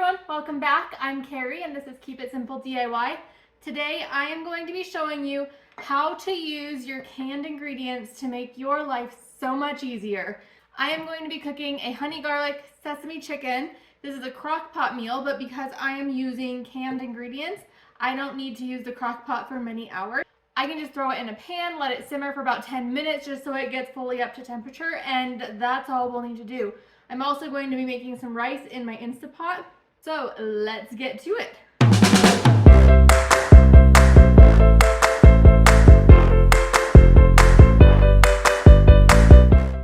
everyone, welcome back. I'm Carrie and this is Keep It Simple DIY. Today I am going to be showing you how to use your canned ingredients to make your life so much easier. I am going to be cooking a honey garlic sesame chicken. This is a crock pot meal, but because I am using canned ingredients, I don't need to use the crock pot for many hours. I can just throw it in a pan, let it simmer for about 10 minutes just so it gets fully up to temperature, and that's all we'll need to do. I'm also going to be making some rice in my Instapot, so let's get to it.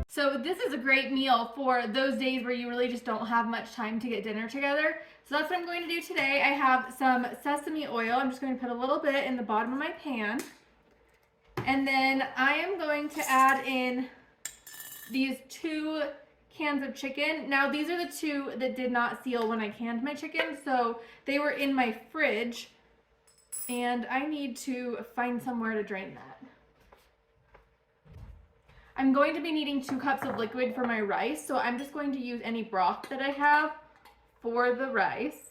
So this is a great meal for those days where you really just don't have much time to get dinner together. So that's what I'm going to do today. I have some sesame oil. I'm just going to put a little bit in the bottom of my pan. And then I am going to add in these 2 cans of chicken. Now these are the 2 that did not seal when I canned my chicken, so they were in my fridge and I need to find somewhere to drain that. I'm going to be needing 2 cups of liquid for my rice, so I'm just going to use any broth that I have for the rice.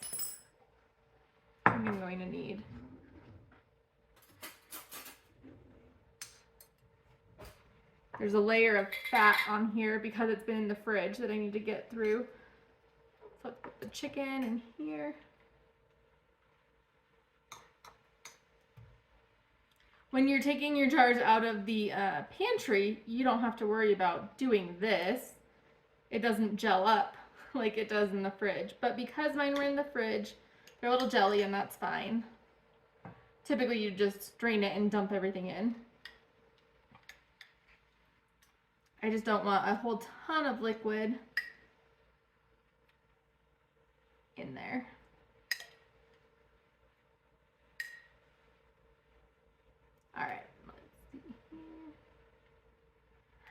I'm going to need there's a layer of fat on here because it's been in the fridge that I need to get through. So let's put the chicken in here. When you're taking your jars out of the pantry, you don't have to worry about doing this. It doesn't gel up like it does in the fridge. But because mine were in the fridge, they're a little jelly and that's fine. Typically you just drain it and dump everything in. I just don't want a whole ton of liquid in there. All right, let's see here.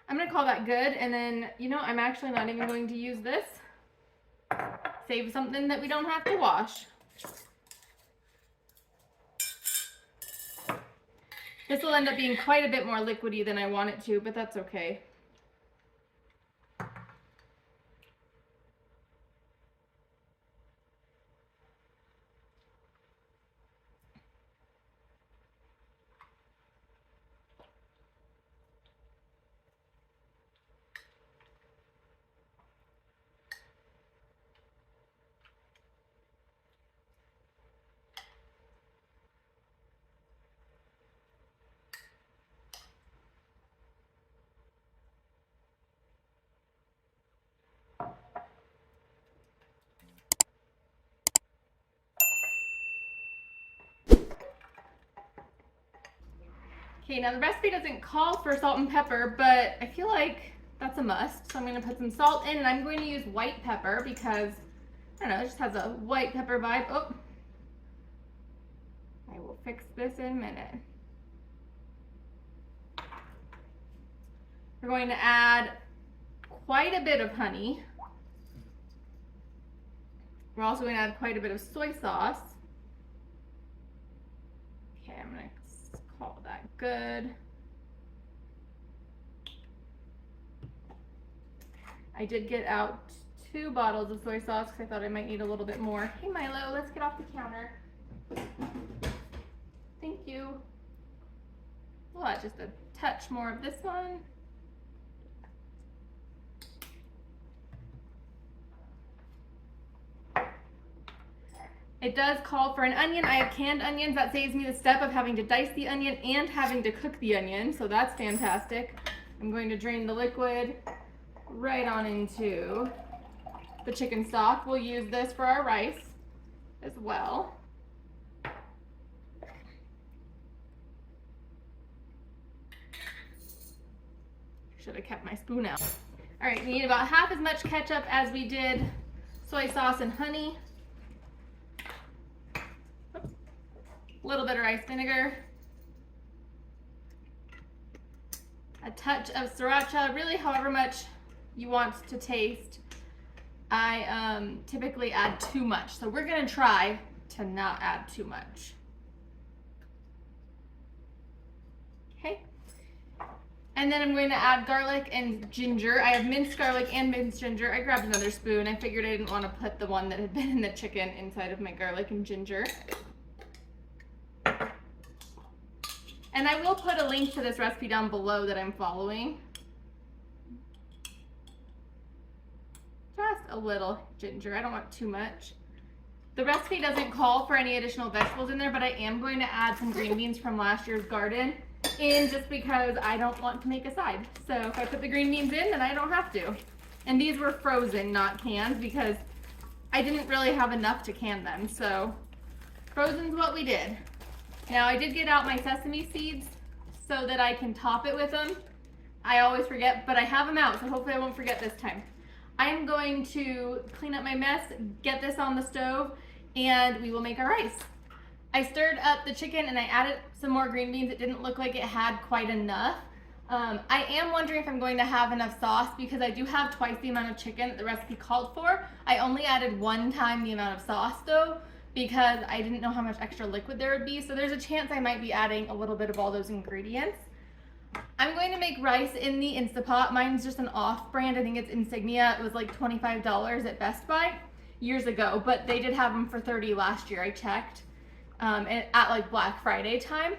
I'm gonna call that good, and then, you know, I'm actually not even going to use this. Save something that we don't have to wash. This will end up being quite a bit more liquidy than I want it to, but that's okay. Okay, now the recipe doesn't call for salt and pepper, but I feel like that's a must. So I'm going to put some salt in, and I'm going to use white pepper because, I don't know, it just has a white pepper vibe. Oh, I will fix this in a minute. We're going to add quite a bit of honey. We're also going to add quite a bit of soy sauce. Okay, I'm going to call that good. I did get out 2 bottles of soy sauce because I thought I might need a little bit more. Hey Milo, let's get off the counter. Thank you. We'll add just a touch more of this one. It does call for an onion. I have canned onions. That saves me the step of having to dice the onion and having to cook the onion, so that's fantastic. I'm going to drain the liquid right on into the chicken stock. We'll use this for our rice as well. Should have kept my spoon out. All right, we need about half as much ketchup as we did soy sauce and honey. A little bit of rice vinegar, a touch of sriracha, really however much you want to taste. I typically add too much, so we're gonna try to not add too much. Okay, And then I'm going to add garlic and ginger. I have minced garlic and minced ginger. I grabbed another spoon. I figured I didn't want to put the one that had been in the chicken inside of my garlic and ginger. And I will put a link to this recipe down below that I'm following. Just a little ginger. I don't want too much. The recipe doesn't call for any additional vegetables in there, but I am going to add some green beans from last year's garden in just because I don't want to make a side. So if I put the green beans in, then I don't have to. And these were frozen, not canned, because I didn't really have enough to can them. So frozen's what we did. Now I did get out my sesame seeds so that I can top it with them. I always forget, but I have them out, so hopefully I won't forget this time. I'm going to clean up my mess, get this on the stove, and we will make our rice. I stirred up the chicken and I added some more green beans. It didn't look like it had quite enough. I am wondering if I'm going to have enough sauce because I do have twice the amount of chicken that the recipe called for. I only added 1 time the amount of sauce though because I didn't know how much extra liquid there would be. So there's a chance I might be adding a little bit of all those ingredients. I'm going to make rice in the Instapot. Mine's just an off-brand. I think it's Insignia. It was like $25 at Best Buy years ago, but they did have them for $30 last year. I checked at like Black Friday time.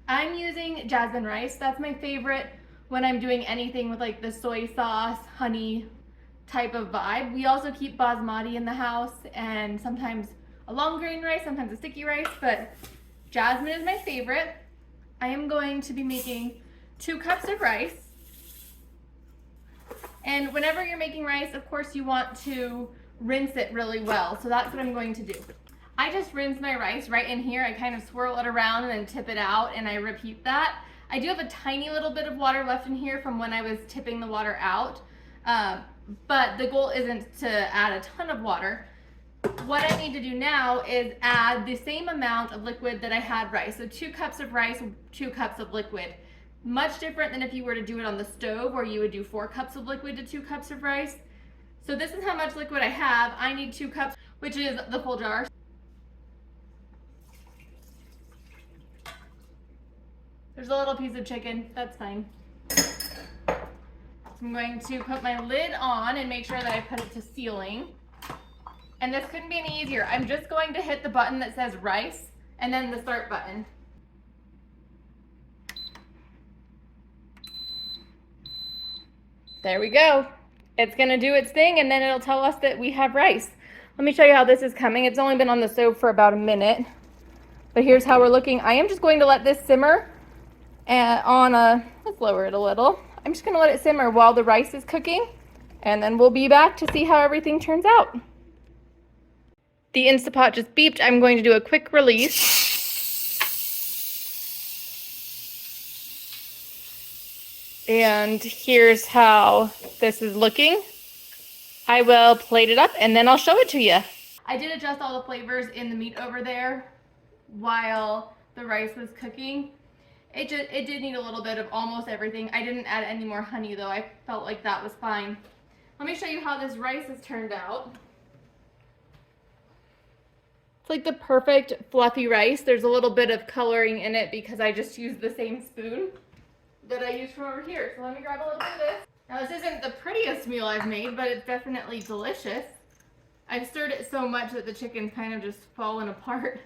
I'm using jasmine rice. That's my favorite when I'm doing anything with like the soy sauce, honey type of vibe. We also keep basmati in the house and sometimes a long grain rice, sometimes a sticky rice, but jasmine is my favorite. I am going to be making 2 cups of rice. And whenever you're making rice, of course you want to rinse it really well. So that's what I'm going to do. I just rinse my rice right in here. I kind of swirl it around and then tip it out, and I repeat that. I do have a tiny little bit of water left in here from when I was tipping the water out, but the goal isn't to add a ton of water. What I need to do now is add the same amount of liquid that I had rice. So 2 cups of rice, 2 cups of liquid. Much different than if you were to do it on the stove where you would do 4 cups of liquid to 2 cups of rice. So this is how much liquid I have. I need 2 cups, which is the full jar. There's a little piece of chicken, that's fine. So I'm going to put my lid on and make sure that I put it to sealing. And this couldn't be any easier. I'm just going to hit the button that says rice and then the start button. There we go. It's gonna do its thing and then it'll tell us that we have rice. Let me show you how this is coming. It's only been on the stove for about a minute, but here's how we're looking. I am just going to let this simmer let's lower it a little. I'm just gonna let it simmer while the rice is cooking, and then we'll be back to see how everything turns out. The Instapot just beeped. I'm going to do a quick release. And here's how this is looking. I will plate it up and then I'll show it to you. I did adjust all the flavors in the meat over there while the rice was cooking. It did need a little bit of almost everything. I didn't add any more honey though. I felt like that was fine. Let me show you how this rice has turned out. It's like the perfect fluffy rice. There's a little bit of coloring in it because I just used the same spoon that I used from over here. So let me grab a little bit of this. Now this isn't the prettiest meal I've made, but it's definitely delicious. I've stirred it so much that the chicken's kind of just fallen apart.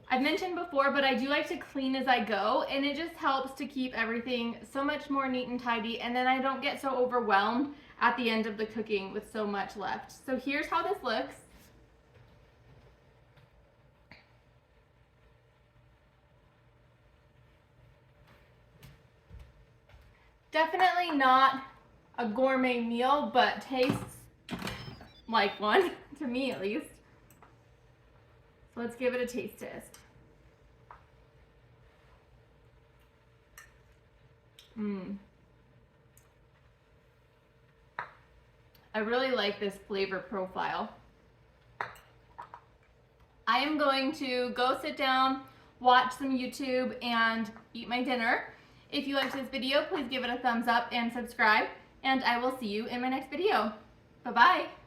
I've mentioned before, but I do like to clean as I go, and it just helps to keep everything so much more neat and tidy, and then I don't get so overwhelmed at the end of the cooking with so much left. So here's how this looks. Definitely not a gourmet meal, but tastes like one, to me at least. So let's give it a taste test. I really like this flavor profile. I am going to go sit down, watch some YouTube, and eat my dinner. If you liked this video, please give it a thumbs up and subscribe, and I will see you in my next video. Bye-bye.